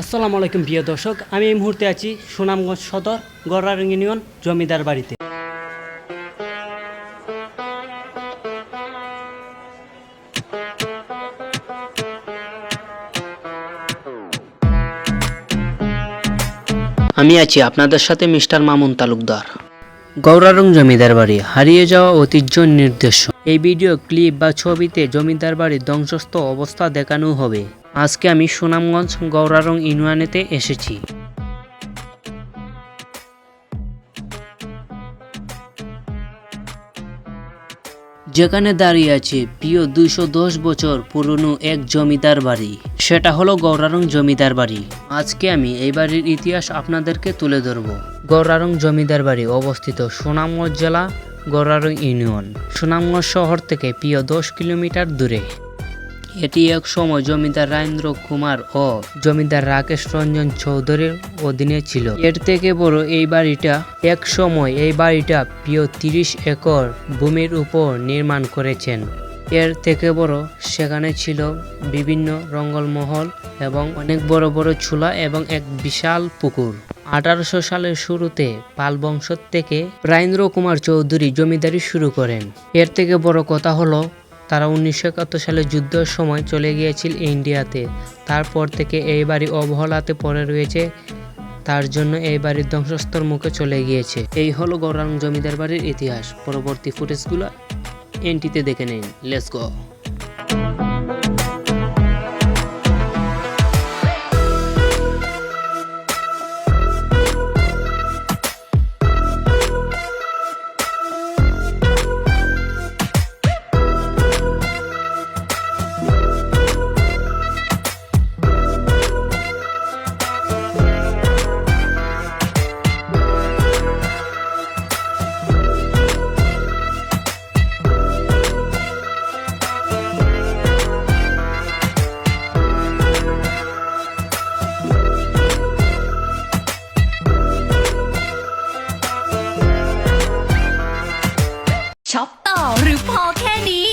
আসসালামু আলাইকুম প্রিয় দর্শক, আমি এই মুহূর্তে আছি সুনামগঞ্জ সদর গড়ারং ইউনিয়ন জমিদার বাড়িতে। আমি আছি আপনাদের সাথে মিস্টার মামুন তালুকদার। গৌরারং জমিদার বাড়ি হারিয়ে যাওয়া ঐতিহ্য নির্দেশ। এই ভিডিও ক্লিপ বা ছবিতে জমিদার বাড়ির ধ্বংসস্ত অবস্থা দেখানো হবে। আজকে আমি সুনামগঞ্জ গৌরারং ইউনিয়নেতে এসেছি। যেখানে দাঁড়িয়ে আছে প্রিয় 210 বছর পুরনো এক জমিদার বাড়ি, সেটা হলো গৌরারং জমিদার বাড়ি। আজকে আমি এই বাড়ির ইতিহাস আপনাদেরকে তুলে ধরব। গৌরারং জমিদার বাড়ি অবস্থিত সুনামগঞ্জ জেলা গৌরারং ইউনিয়ন, সুনামগঞ্জ শহর থেকে প্রিয় 10 কিলোমিটার দূরে। এটি এক সময় জমিদার রাজেন্দ্র কুমার ও জমিদার রাকেশ রঞ্জন চৌধুরীর অধীনে ছিল। এর থেকে বড় এই বাড়িটা এক সময় এই বাড়িটা প্রিয় 30 একর ভূমির উপর নির্মাণ করেছেন। এর থেকে বড় সেখানে ছিল বিভিন্ন রঙ্গলমহল এবং অনেক বড় বড় চুলা এবং এক বিশাল পুকুর। 1800 সালের শুরুতে পাল বংশ থেকে রাজেন্দ্র কুমার চৌধুরী জমিদারি শুরু করেন। এর থেকে বড় কথা হলো তারা 1971 সালে যুদ্ধের সময় চলে গিয়েছিল ইন্ডিয়াতে। তারপর থেকে এই বাড়ি অবহেলাতে পড়ে রয়েছে, তার জন্য এই বাড়ির ধ্বংসস্তর মুখে চলে গিয়েছে। এই হলো গৌরারং জমিদার বাড়ির ইতিহাস। পরবর্তী ফুটেজগুলো এনটিতে দেখে নিন। লেটস গো।ช็อปต่อหรือพอแค่นี้